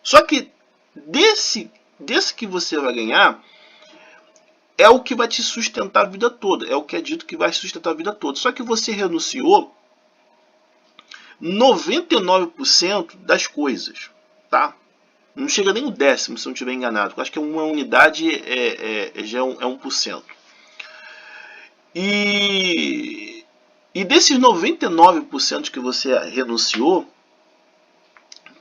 Só que desse que você vai ganhar é o que vai te sustentar a vida toda. É o que é dito que vai sustentar a vida toda. Só que você renunciou 99% das coisas, tá? Não chega nem o décimo, se eu não estiver enganado. Eu acho que uma unidade já é 1%. E desses 99% que você renunciou,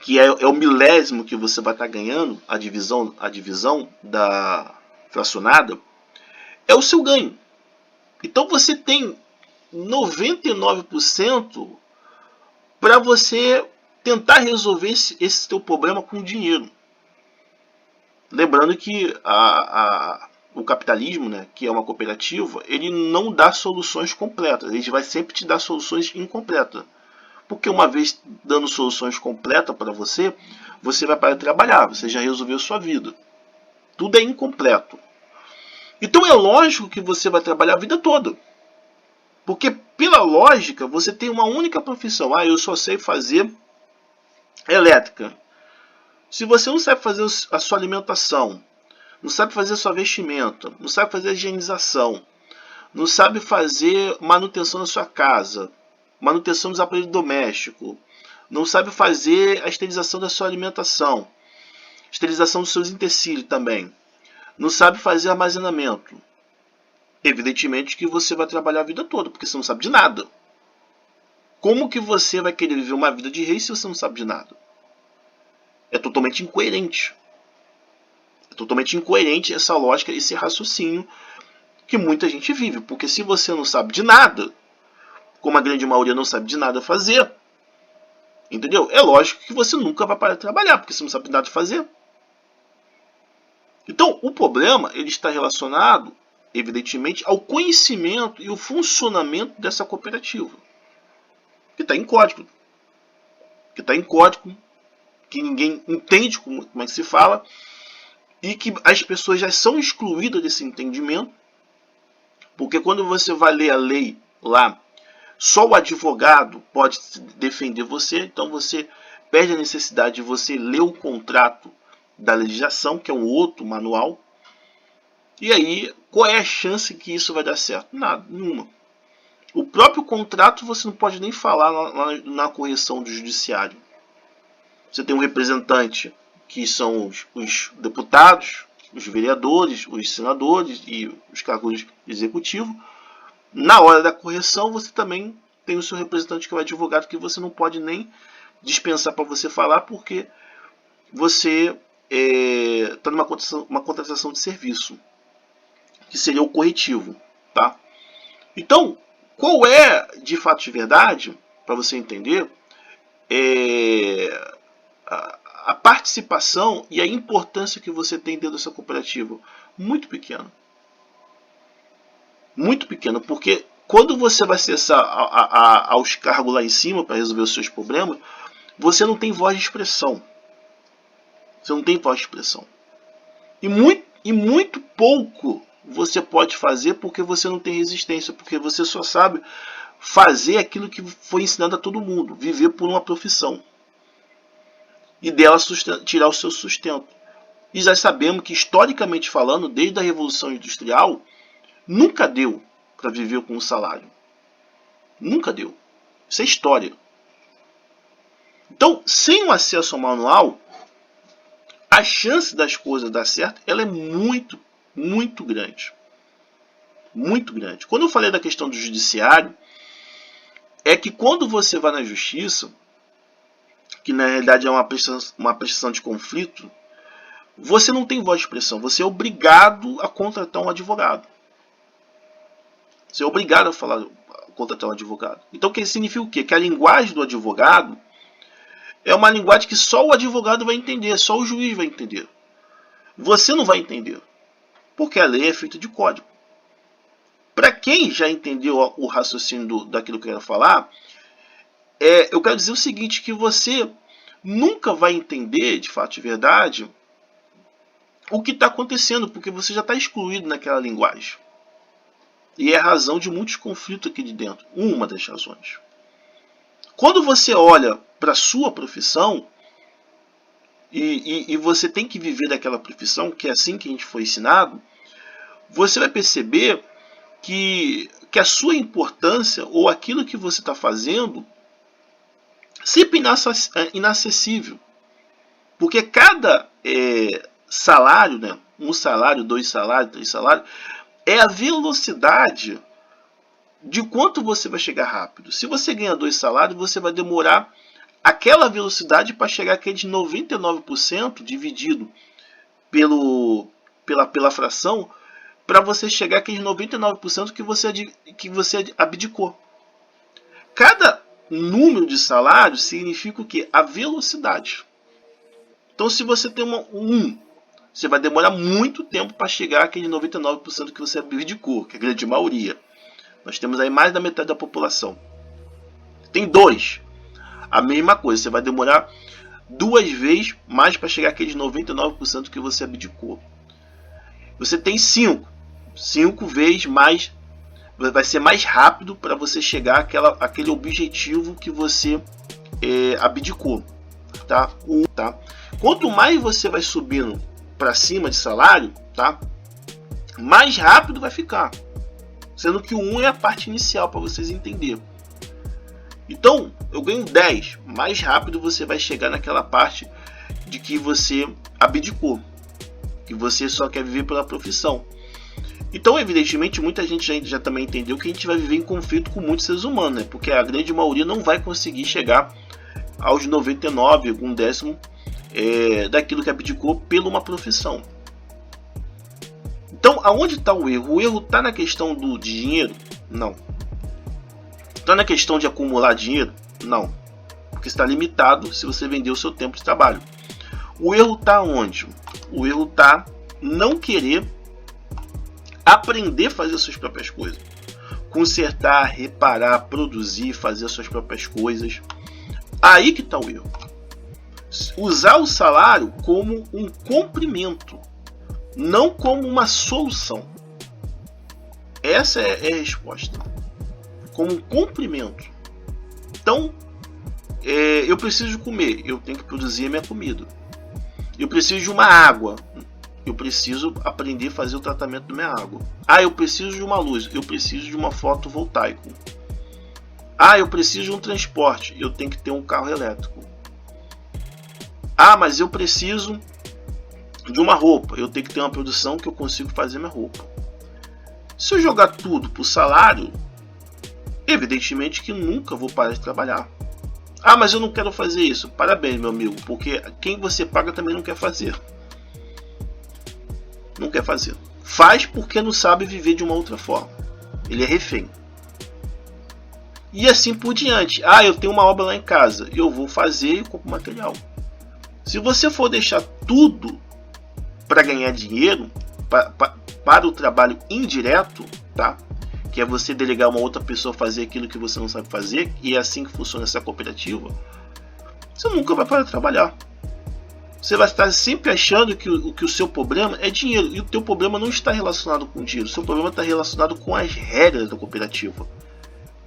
que é o milésimo que você vai estar ganhando, a divisão da fracionada, é o seu ganho. Então você tem 99% para você tentar resolver esse teu problema com dinheiro. Lembrando que o capitalismo, né, que é uma cooperativa, ele não dá soluções completas, ele vai sempre te dar soluções incompletas. Porque uma vez dando soluções completas para você, você vai parar de trabalhar, você já resolveu sua vida. Tudo é incompleto. Então é lógico que você vai trabalhar a vida toda. Porque pela lógica, você tem uma única profissão. Eu só sei fazer elétrica. Se você não sabe fazer a sua alimentação, não sabe fazer a sua vestimenta, não sabe fazer a higienização, não sabe fazer manutenção na sua casa, manutenção dos aparelhos domésticos, não sabe fazer a esterilização da sua alimentação, esterilização dos seus utensílios também, não sabe fazer armazenamento, evidentemente que você vai trabalhar a vida toda, porque você não sabe de nada. Como que você vai querer viver uma vida de rei se você não sabe de nada? É totalmente incoerente. É totalmente incoerente essa lógica, esse raciocínio que muita gente vive. Porque se você não sabe de nada, como a grande maioria não sabe de nada fazer, entendeu? É lógico que você nunca vai parar de trabalhar, porque você não sabe de nada fazer. Então, o problema ele está relacionado, evidentemente, ao conhecimento e o funcionamento dessa cooperativa. Que está em código. Que ninguém entende como é que se fala, e que as pessoas já são excluídas desse entendimento, porque quando você vai ler a lei lá, só o advogado pode defender você, então você perde a necessidade de você ler o contrato da legislação, que é um outro manual, e aí qual é a chance que isso vai dar certo? Nada, nenhuma. O próprio contrato você não pode nem falar na correção do judiciário. Você tem um representante que são os deputados, os vereadores, os senadores e os cargos executivos. Na hora da correção, você também tem o seu representante que é o advogado, que você não pode nem dispensar para você falar, porque você está numa contratação de serviço, que seria o corretivo. Tá? Então, qual é, de fato de verdade, para você entender, a participação e a importância que você tem dentro dessa cooperativa? Muito pequena. Muito pequena, porque quando você vai acessar aos cargos lá em cima para resolver os seus problemas, você não tem voz de expressão. Você não tem voz de expressão. E muito pouco você pode fazer porque você não tem resistência, porque você só sabe fazer aquilo que foi ensinado a todo mundo, viver por uma profissão. E dela tirar o seu sustento. E já sabemos que, historicamente falando, desde a Revolução Industrial, nunca deu para viver com um salário. Nunca deu. Isso é história. Então, sem o acesso ao manual, a chance das coisas dar certo ela é muito, muito grande. Muito grande. Quando eu falei da questão do judiciário, é que quando você vai na justiça, que na realidade é uma prestação de conflito, você não tem voz de expressão. Você é obrigado a contratar um advogado. Você é obrigado a contratar um advogado. Então, o que significa o quê? Que a linguagem do advogado é uma linguagem que só o advogado vai entender, só o juiz vai entender. Você não vai entender, porque a lei é feita de código. Para quem já entendeu o raciocínio daquilo que eu quero falar, eu quero dizer o seguinte, que você nunca vai entender, de fato de verdade, o que está acontecendo, porque você já está excluído naquela linguagem. E é a razão de muitos conflitos aqui de dentro. Uma das razões. Quando você olha para a sua profissão, e você tem que viver daquela profissão, que é assim que a gente foi ensinado, você vai perceber que a sua importância ou aquilo que você está fazendo sempre inacessível. Porque cada salário, né, 1 salário, 2 salários, 3 salários, é a velocidade de quanto você vai chegar rápido. Se você ganha 2 salários, você vai demorar aquela velocidade para chegar aqueles 99% dividido pela fração, para você chegar aqueles 99% que você abdicou. Cada número de salários significa o quê? A velocidade. Então, se você tem você vai demorar muito tempo para chegar àquele 99% que você abdicou, que é a grande maioria. Nós temos aí mais da metade da população. Tem 2. A mesma coisa, você vai demorar 2 vezes mais para chegar àqueles 99% que você abdicou. Você tem 5 vezes mais, vai ser mais rápido para você chegar àquele objetivo que você abdicou. Tá? Quanto mais você vai subindo para cima de salário, tá? Mais rápido vai ficar. Sendo que o 1 é a parte inicial, para vocês entenderem. Então, eu ganho 10. Mais rápido você vai chegar naquela parte de que você abdicou. Que você só quer viver pela profissão. Então, evidentemente, muita gente já também entendeu que a gente vai viver em conflito com muitos seres humanos, né? Porque a grande maioria não vai conseguir chegar aos 99, algum décimo daquilo que abdicou por uma profissão. Então, aonde está o erro? O erro está na questão do dinheiro? Não. Está na questão de acumular dinheiro? Não. Porque está limitado se você vender o seu tempo de trabalho. O erro está onde? O erro está não querer aprender a fazer as suas próprias coisas. Consertar, reparar, produzir, fazer as suas próprias coisas. Aí que está o erro. Usar o salário como um comprimento, não como uma solução. Essa é a resposta. Como um comprimento. Então, eu preciso comer, eu tenho que produzir a minha comida. Eu preciso de uma água, eu preciso aprender a fazer o tratamento da minha água. Eu preciso de uma luz, eu preciso de uma fotovoltaico. Eu preciso de um transporte, eu tenho que ter um carro elétrico. Mas eu preciso de uma roupa, eu tenho que ter uma produção que eu consigo fazer minha roupa. Se eu jogar tudo para o salário, evidentemente que nunca vou parar de trabalhar. Mas eu não quero fazer isso. Parabéns, meu amigo, porque quem você paga também não quer fazer. Não quer fazer. Faz porque não sabe viver de uma outra forma. Ele é refém. E assim por diante. Eu tenho uma obra lá em casa, eu vou fazer e compro material. Se você for deixar tudo para ganhar dinheiro, para o trabalho indireto, tá? Que é você delegar uma outra pessoa fazer aquilo que você não sabe fazer, e é assim que funciona essa cooperativa, você nunca vai parar de trabalhar. Você vai estar sempre achando que o seu problema é dinheiro, e o teu problema não está relacionado com dinheiro, o seu problema está relacionado com as regras da cooperativa,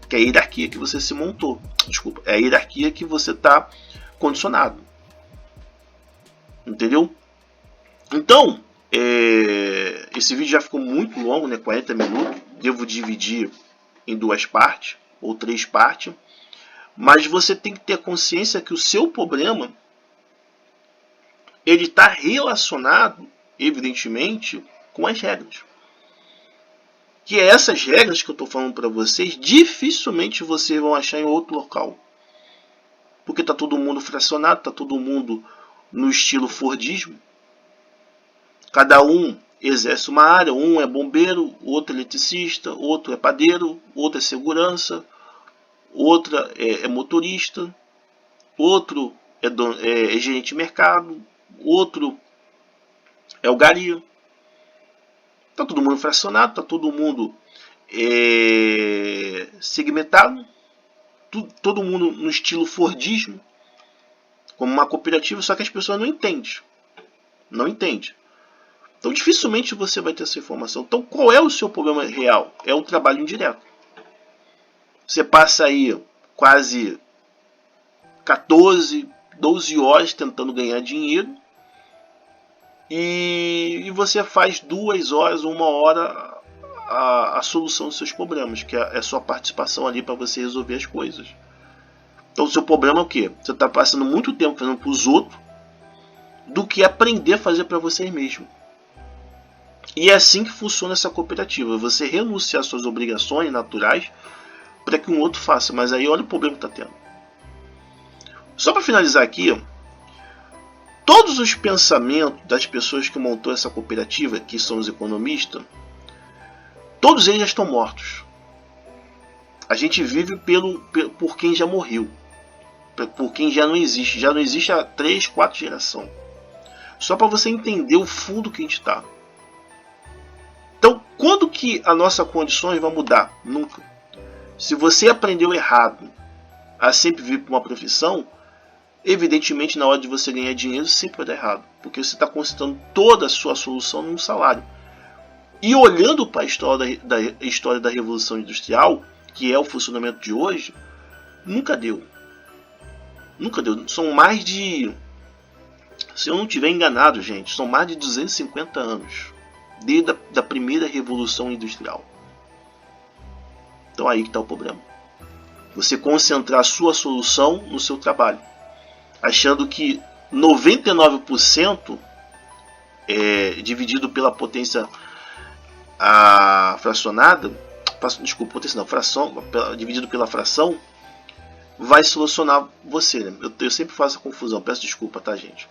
que é a hierarquia que você se montou. Desculpa, é a hierarquia que você está condicionado. Entendeu? Então, esse vídeo já ficou muito longo, né? 40 minutos. Devo dividir em 2 partes ou 3 partes. Mas você tem que ter consciência que o seu problema ele está relacionado, evidentemente, com as regras. Que é essas regras que eu estou falando para vocês, dificilmente vocês vão achar em outro local. Porque está todo mundo fracionado, está todo mundo no estilo Fordismo. Cada um exerce uma área, um é bombeiro, outro é eletricista, outro é padeiro, outro é segurança, outra é motorista, outro é gerente de mercado, outro é o gari. Está todo mundo fracionado, está todo mundo segmentado, todo mundo no estilo Fordismo, como uma cooperativa, só que as pessoas não entendem. Não entendem. Então dificilmente você vai ter essa informação. Então qual é o seu problema real? É o trabalho indireto. Você passa aí quase 14, 12 horas tentando ganhar dinheiro e você faz 2 horas, 1 hora a solução dos seus problemas, que é a sua participação ali para você resolver as coisas. Então o seu problema é o quê? Você está passando muito tempo fazendo para os outros do que aprender a fazer para você mesmo. E é assim que funciona essa cooperativa. Você renunciar às suas obrigações naturais para que um outro faça. Mas aí olha o problema que está tendo. Só para finalizar aqui, todos os pensamentos das pessoas que montou essa cooperativa, que são os economistas, todos eles já estão mortos. A gente vive por quem já morreu, por quem já não existe há 3, 4 gerações. Só para você entender o fundo que a gente está. Então, quando que as nossas condições vão mudar? Nunca. Se você aprendeu errado a sempre vir para uma profissão, evidentemente na hora de você ganhar dinheiro sempre vai dar errado, porque você está concentrando toda a sua solução num salário. E olhando para a história da Revolução Industrial, que é o funcionamento de hoje, nunca deu. Nunca deu. São mais de, se eu não estiver enganado, gente, são mais de 250 anos desde a primeira Revolução Industrial. Então aí que está o problema. Você concentrar a sua solução no seu trabalho, achando que 99% dividido pela potência fracionada, desculpa, potência não, fração, dividido pela fração, vai solucionar você. Né? Eu sempre faço a confusão, peço desculpa, tá, gente?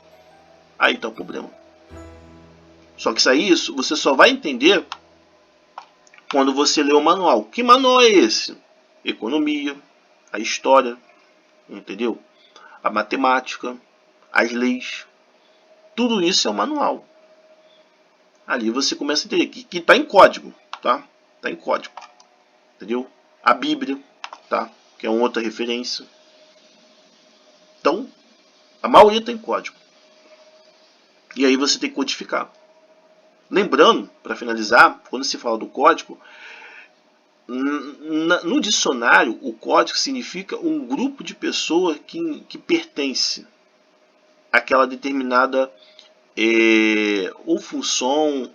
Aí está o problema. Só que isso você só vai entender quando você ler o manual. Que manual é esse? Economia, a história, entendeu? A matemática, as leis. Tudo isso é o manual. Ali você começa a entender que está em código, tá? Está em código, entendeu? A Bíblia, tá? Que é uma outra referência. Então, a maioria está em código. E aí você tem que codificar. Lembrando, para finalizar, quando se fala do código, no dicionário, o código significa um grupo de pessoas que pertence àquela determinada ou função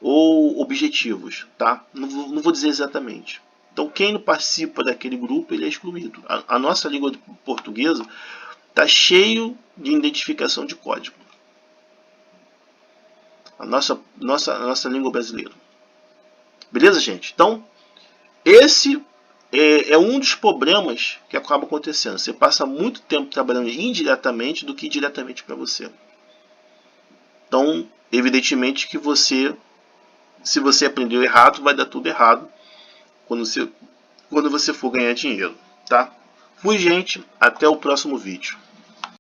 ou objetivos, tá? Não vou dizer exatamente. Então, quem não participa daquele grupo, ele é excluído. A nossa língua portuguesa está cheio de identificação de código. A nossa língua brasileira. Beleza, gente? Então, esse é um dos problemas que acaba acontecendo. Você passa muito tempo trabalhando indiretamente do que diretamente para você. Então, evidentemente que se você aprendeu errado, vai dar tudo errado quando você for ganhar dinheiro, tá? Fui, gente. Até o próximo vídeo.